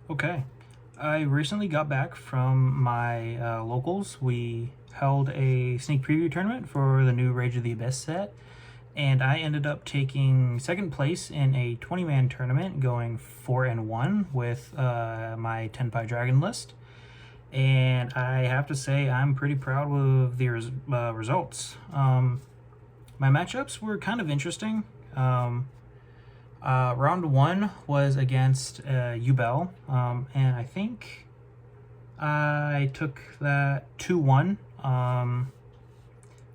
Okay, I recently got back from my locals. We held a sneak preview tournament for the new Rage of the Abyss set, and I ended up taking second place in a 20-man tournament, going 4-1 with my Tenpai Dragon list. And I have to say, I'm pretty proud of the results. My matchups were kind of interesting. Round one was against Ubel, and I think I took that 2-1.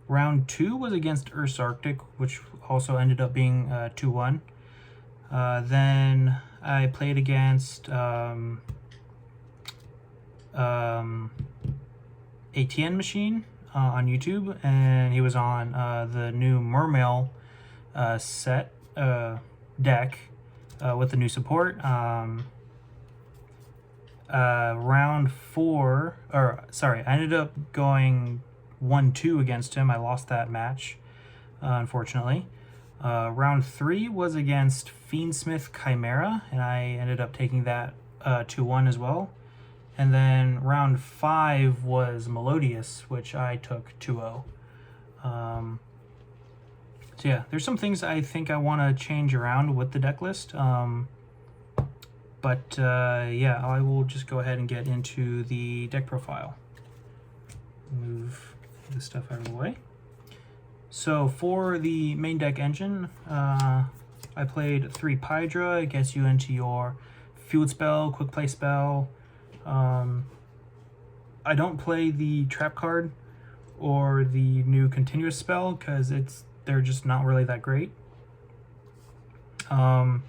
Round two was against Earth's Arctic, which also ended up being 2-1. Then I played against ATN Machine on YouTube, and he was on the new Mermail set deck with the new support. Round four, or sorry, I ended up going 1-2 against him. I lost that match, unfortunately. Round three was against Fiendsmith Chimera, and I ended up taking that 2-1 as well. And then round five was Melodious, which I took 2-0. So yeah, there's some things I think I want to change around with the deck list. Yeah, I will just go ahead and get into the deck profile. Move this stuff out of the way. So for the main deck engine, I played 3 Pydra. It gets you into your field spell, quick play spell. I don't play the trap card or the new continuous spell because they're just not really that great. And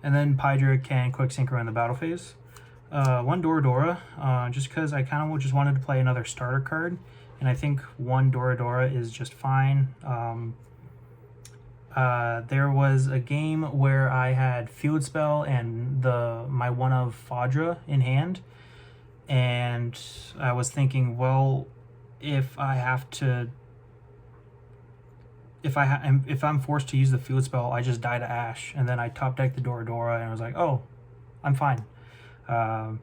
then Pydra can quick synchro in the battle phase. 1 Doradora, just because I kind of just wanted to play another starter card, and I think 1 Doradora is just fine. There was a game where I had Field Spell and my 1 of Fadra in hand, and I was thinking, well, if I'm forced to use the Field Spell, I just die to Ash, and then I top deck the Doradora, and I was like, oh, I'm fine. So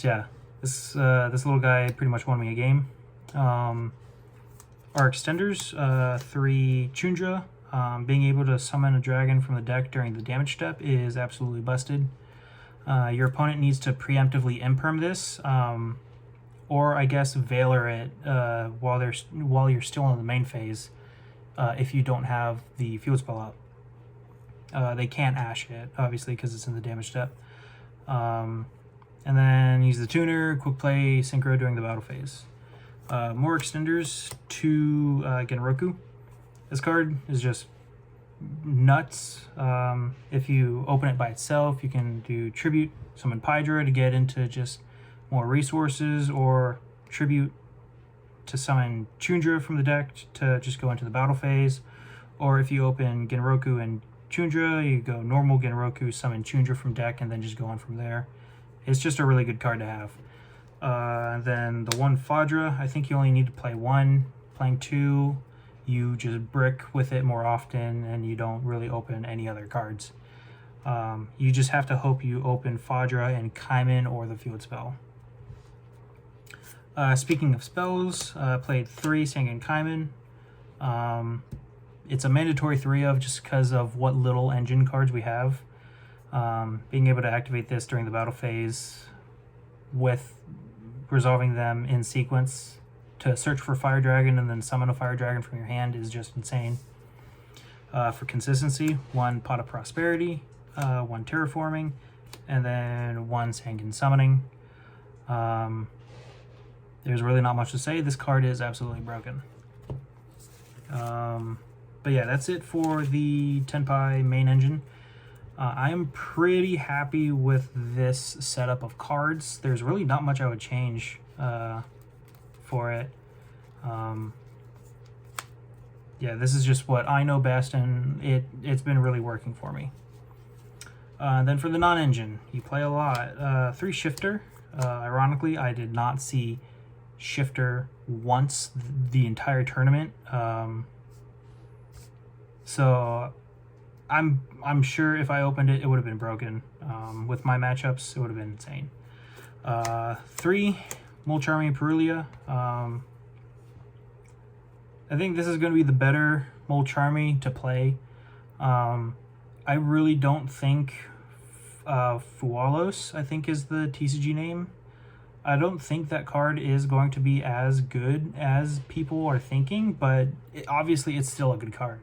yeah, this little guy pretty much won me a game. Our extenders, 3 Chundra. Being able to summon a dragon from the deck during the damage step is absolutely busted. Your opponent needs to preemptively imperm this, or I guess Valor it while you're still in the main phase. If you don't have the field spell up, they can't Ash it, obviously, because it's in the damage step. And then use the tuner, quick play, synchro during the battle phase. More extenders, 2 Genroku. This card is just nuts. If you open it by itself, you can do Tribute, summon Pydra to get into just more resources, or Tribute to summon Chundra from the deck to just go into the battle phase. Or if you open Genroku and Chundra, you go normal Genroku, summon Chundra from deck, and then just go on from there. It's just a really good card to have. Then the 1 Fadra, I think you only need to play 1. Playing 2, you just brick with it more often, and you don't really open any other cards. You just have to hope you open Fadra and Kaiman or the field spell. Speaking of spells, played 3 Sangan Kaiman. It's a mandatory 3 of just because of what little engine cards we have. Being able to activate this during the battle phase with resolving them in sequence to search for Fire Dragon and then summon a Fire Dragon from your hand is just insane. For consistency, 1 Pot of Prosperity, 1 Terraforming, and then 1 Sangan Summoning. There's really not much to say. This card is absolutely broken. But yeah, that's it for the Tenpai main engine. I am pretty happy with this setup of cards. There's really not much I would change for it. Yeah, this is just what I know best, and it's been really working for me. Then for the non-engine, you play a lot. 3 Shifter. Ironically, I did not see Shifter once the entire tournament. So I'm sure if I opened it, it would have been broken. With my matchups, it would have been insane. 3, Molcharmi Perulia. I think this is going to be the better Molcharmi to play. I really don't think Fualos, I think, is the TCG name. I don't think that card is going to be as good as people are thinking, but obviously it's still a good card.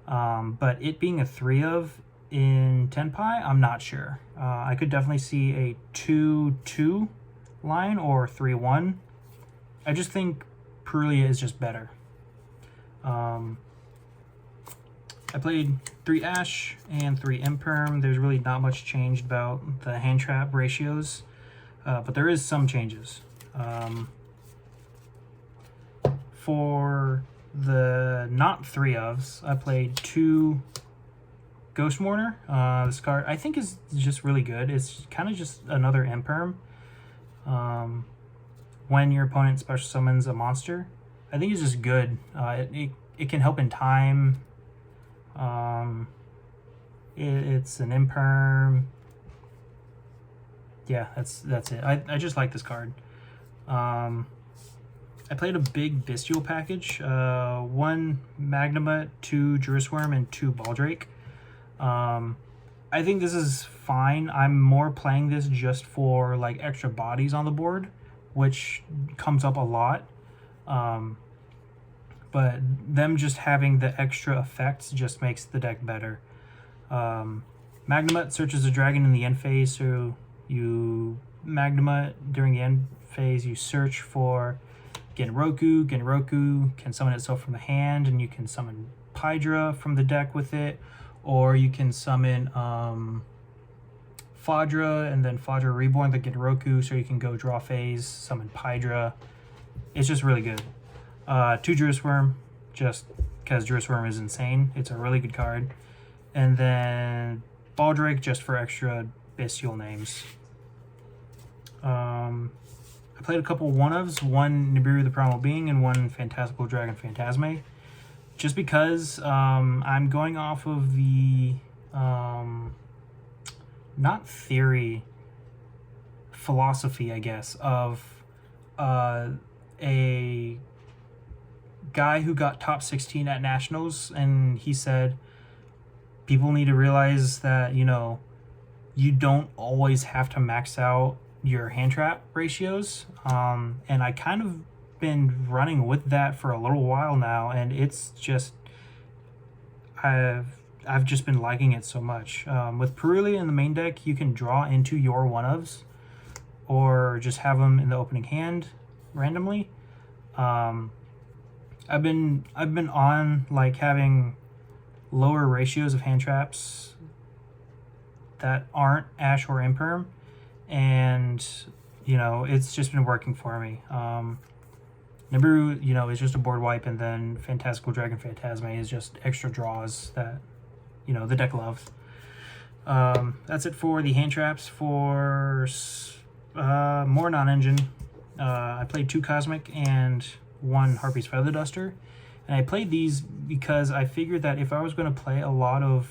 But it being a 3-of in Tenpai, I'm not sure. I could definitely see a 2-2 line or 3-1. I just think Perulia is just better. I played 3 Ash and 3 Imperm. There's really not much changed about the hand trap ratios, but there is some changes. For the not 3-ofs, I played 2 Ghost Mourner. This card I think is just really good. It's kind of just another Imperm. When your opponent special summons a monster, I think it's just good. It can help in time. It's an Imperm. Yeah, that's it. I just like this card. I played a big Bestial package. 1 Magnemite, 2 Jurisworm, and 2 Baldrake. I think this is fine. I'm more playing this just for like extra bodies on the board, which comes up a lot. But them just having the extra effects just makes the deck better. Magnemite searches a dragon in the end phase, so you Magnemite during the end phase, you search for Genroku. Genroku can summon itself from the hand, and you can summon Pydra from the deck with it, or you can summon Fadra, and then Fadra Reborn the Genroku, so you can go draw phase, summon Pydra. It's just really good. 2 Jurisworm, just because Jurisworm is insane. It's a really good card. And then Baldrake, just for extra bestial names. I played a couple 1-ofs, 1 Nibiru the Primal Being and 1 Fantastical Dragon Phantasme. Just because I'm going off of the, not theory, philosophy, I guess, of a guy who got top 16 at Nationals, and he said people need to realize that, you know, you don't always have to max out your hand trap ratios, and I kind of been running with that for a little while now, and it's just I've just been liking it so much. With Perulia in the main deck, you can draw into your 1-ofs or just have them in the opening hand randomly. I've been on like having lower ratios of hand traps that aren't Ash or Imperm, and you know, it's just been working for me. Nibiru, you know, is just a board wipe, and then Fantastical Dragon Phantasme is just extra draws that, you know, the deck loves. That's it for the hand traps. For more non-engine, I played 2 Cosmic and 1 Harpy's Feather Duster, and I played these because I figured that if I was going to play a lot of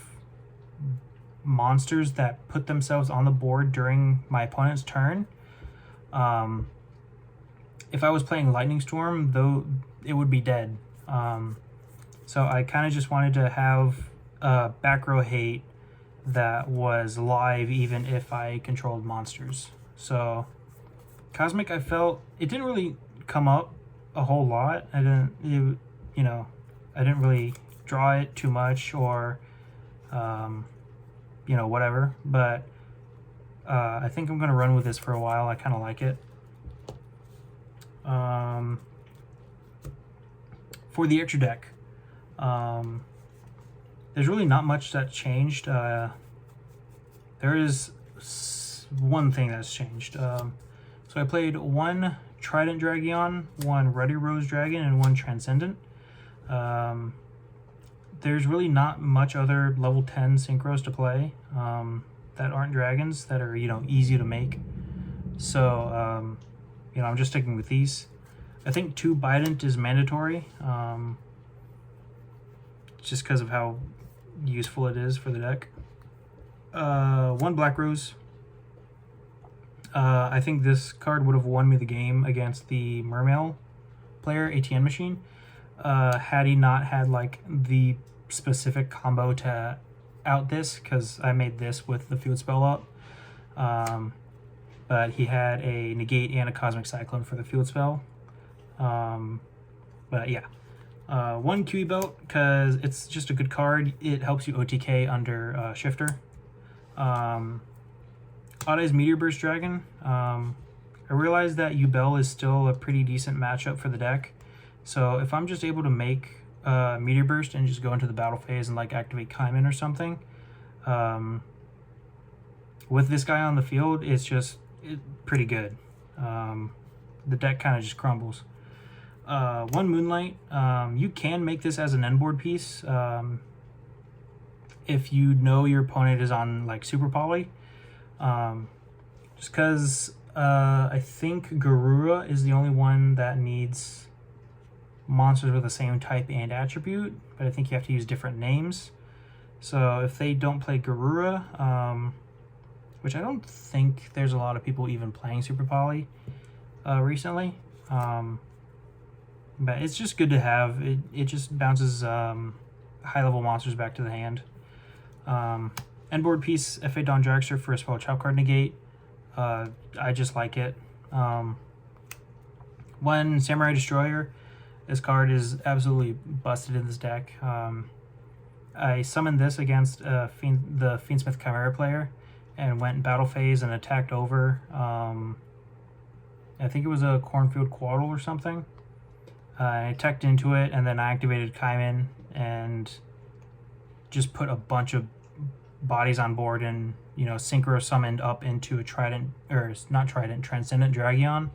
monsters that put themselves on the board during my opponent's turn, if I was playing Lightning Storm, though, it would be dead. So I kind of just wanted to have a back row hate that was live even if I controlled monsters. So Cosmic, I felt it didn't really come up a whole lot. I didn't really draw it too much, or you know, whatever, but I think I'm going to run with this for a while. I kind of like it. For the extra deck, there's really not much that changed. There is one thing that's changed. So I played 1 Trident Dragon, 1 Ruddy Rose Dragon, and 1 Transcendent. There's really not much other level 10 synchros to play that aren't dragons that are, you know, easy to make. So, you know, I'm just sticking with these. I think 2 Bident is mandatory, just because of how useful it is for the deck. 1 Black Rose. I think this card would have won me the game against the Mermail player, ATN Machine, had he not had like the specific combo to out this, because I made this with the field spell up. But he had a negate and a Cosmic Cyclone for the field spell. But yeah, 1 QE belt, because it's just a good card. It helps you OTK under Shifter. Odd Eyes Meteor Burst Dragon. I realize that Yubel is still a pretty decent matchup for the deck. So if I'm just able to make Meteor Burst and just go into the battle phase and like activate Kaiman or something, with this guy on the field, it's pretty good. The deck kind of just crumbles. 1 Moonlight. You can make this as an end board piece if you know your opponent is on like Super Poly. Just because I think Garura is the only one that needs monsters with the same type and attribute, but I think you have to use different names. So if they don't play Garura, which I don't think there's a lot of people even playing Super Poly recently, but it's just good to have. It just bounces high-level monsters back to the hand. End board piece, FA Dawn Dragster for a spell chop card negate. I just like it. 1 Samurai Destroyer. This card is absolutely busted in this deck. I summoned this against the Fiendsmith Chimera player and went battle phase and attacked over. I think it was a Cornfield Quaddle or something. I attacked into it, and then I activated Kaiman and just put a bunch of bodies on board and, you know, synchro summoned up into a Trident, or not Trident, Transcendent Dragion,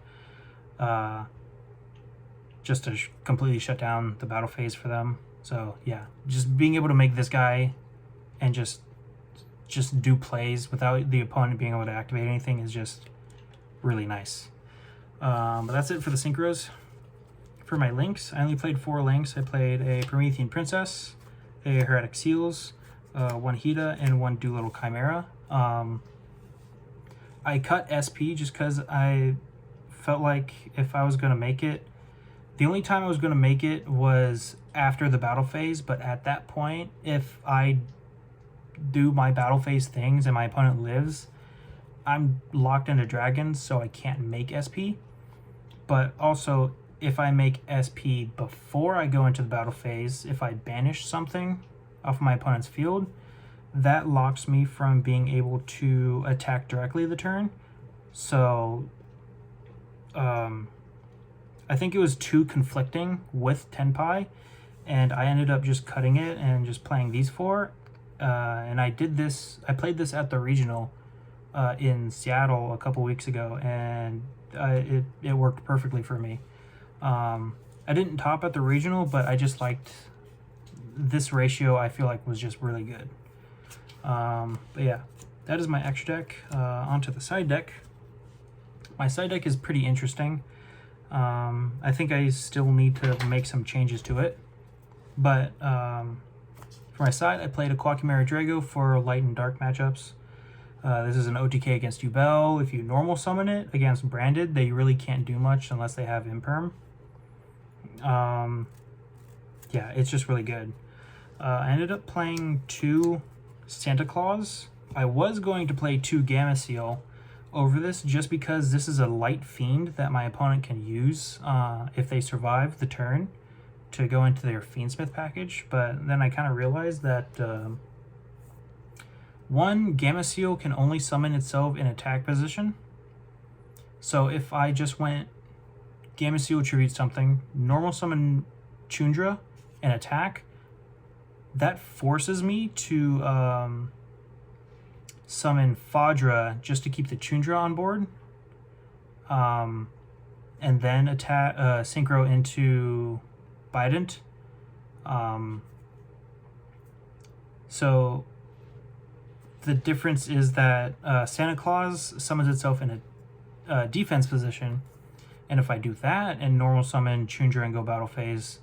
just to completely shut down the battle phase for them. So yeah, just being able to make this guy and just do plays without the opponent being able to activate anything is just really nice. But that's it for the synchros. For my links, I only played 4 links. I played a Promethean Princess, a Heretic Seals, 1 Hida, and 1 Doolittle Chimera. I cut SP just because I felt like if I was going to make it, the only time I was going to make it was after the battle phase, but at that point, if I do my battle phase things and my opponent lives, I'm locked into dragons, so I can't make SP. But also, if I make SP before I go into the battle phase, if I banish something off my opponent's field, that locks me from being able to attack directly the turn. So I think it was too conflicting with Tenpai, and I ended up just cutting it and just playing these 4. And I played this at the regional in Seattle a couple weeks ago, and it worked perfectly for me. I didn't top at the regional, but I just liked this ratio. I feel like was just really good. But yeah, that is my extra deck. Onto the side deck. My side deck is pretty interesting. I think I still need to make some changes to it, but for my side, I played a Quackimera Drago for light and dark matchups. This is an OTK against Yubel. If you normal summon it against Branded, they really can't do much unless they have Imperm. Yeah, it's just really good. I ended up playing 2 Santa Claus. I was going to play 2 Gamma Seal over this just because this is a light fiend that my opponent can use if they survive the turn to go into their Fiendsmith package, but then I kind of realized that 1, Gamma Seal can only summon itself in attack position. So if I just went Gamma Seal tribute something, normal summon Chundra, and attack, that forces me to summon Fadra just to keep the Chundra on board, and then attack synchro into Bident. So the difference is that Santa Claus summons itself in a defense position, and if I do that and normal summon Chundra and go battle phase,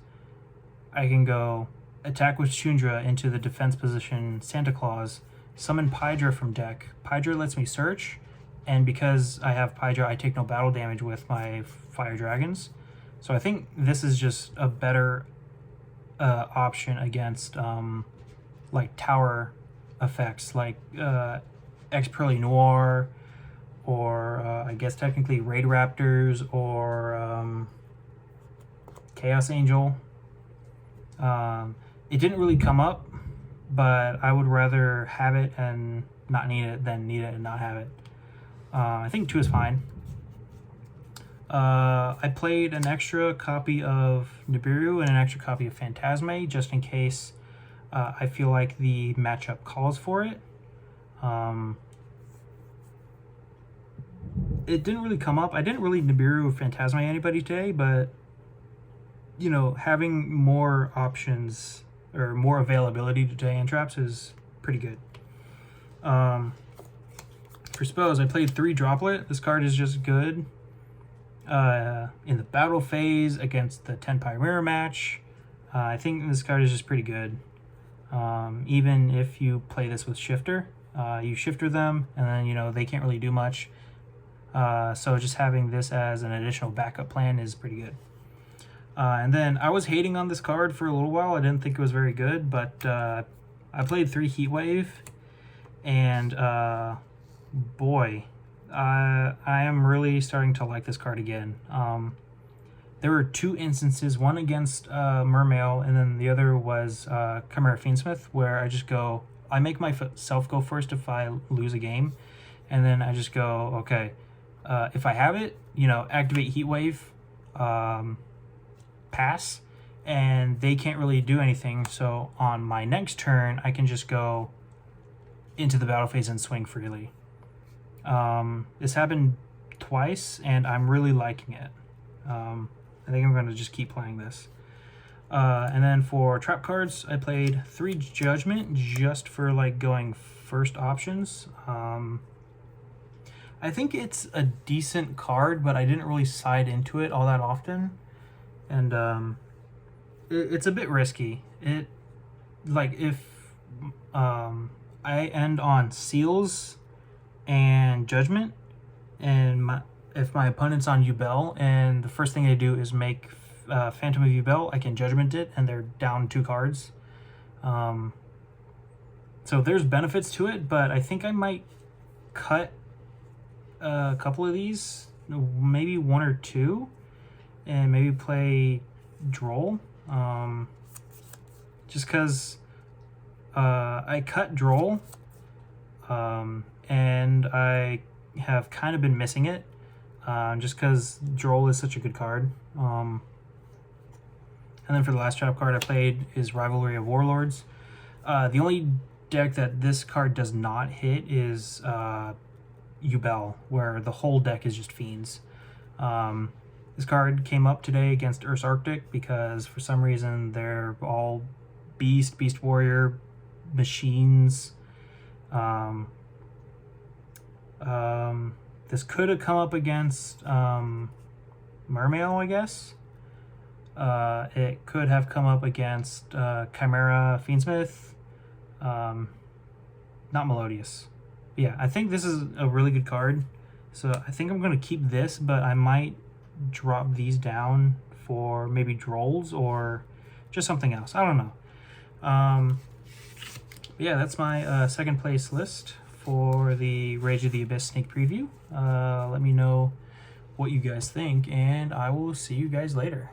I can go attack with Tundra into the defense position Santa Claus, summon Pydra from deck. Pydra lets me search, and because I have Pydra, I take no battle damage with my Fire Dragons. So I think this is just a better option against like tower effects like X-Pearly Noir, or I guess technically Raid Raptors, or Chaos Angel. It didn't really come up, but I would rather have it and not need it than need it and not have it. I think 2 is fine. I played an extra copy of Nibiru and an extra copy of Phantasme just in case I feel like the matchup calls for it. It didn't really come up. I didn't really Nibiru or Phantasme anybody today, but you know, having more options or more availability to hand traps is pretty good. For spells, I played 3 Droplet. This card is just good in the battle phase against the Tenpai mirror match. I think this card is just pretty good. Even if you play this with Shifter, you Shifter them, and then you know they can't really do much. So just having this as an additional backup plan is pretty good. And then I was hating on this card for a little while. I didn't think it was very good, but I played 3 Heatwave, and boy, I am really starting to like this card again. There were 2 instances, one against Mermail, and then the other was Chimera Fiendsmith, where I make myself go first if I lose a game, and then I just go, okay, if I have it, you know, activate Heatwave, pass, and they can't really do anything, so on my next turn, I can just go into the battle phase and swing freely. This happened twice, and I'm really liking it. I think I'm going to just keep playing this. And then for trap cards, I played 3 Judgment just for like going first options. I think it's a decent card, but I didn't really side into it all that often. And it's a bit risky. If I end on Seals and Judgment, and if my opponent's on Yubel, and the first thing they do is make Phantom of Yubel, I can Judgment it, and they're down 2 cards. So there's benefits to it, but I think I might cut a couple of these, maybe 1 or 2, and maybe play Droll. Just because I cut Droll, and I have kind of been missing it, just because Droll is such a good card. And then for the last trap card I played is Rivalry of Warlords. The only deck that this card does not hit is Yubel, where the whole deck is just Fiends. This card came up today against Earth's Arctic because for some reason they're all Beast Warrior, machines. This could have come up against Mermail, I guess. It could have come up against Chimera Fiendsmith. Not Melodious. But yeah, I think this is a really good card. So I think I'm going to keep this, but I might drop these down for maybe Drolls or just something else. I don't know. Yeah, that's my second place list for the Rage of the Abyss sneak preview. Let me know what you guys think, and I will see you guys later.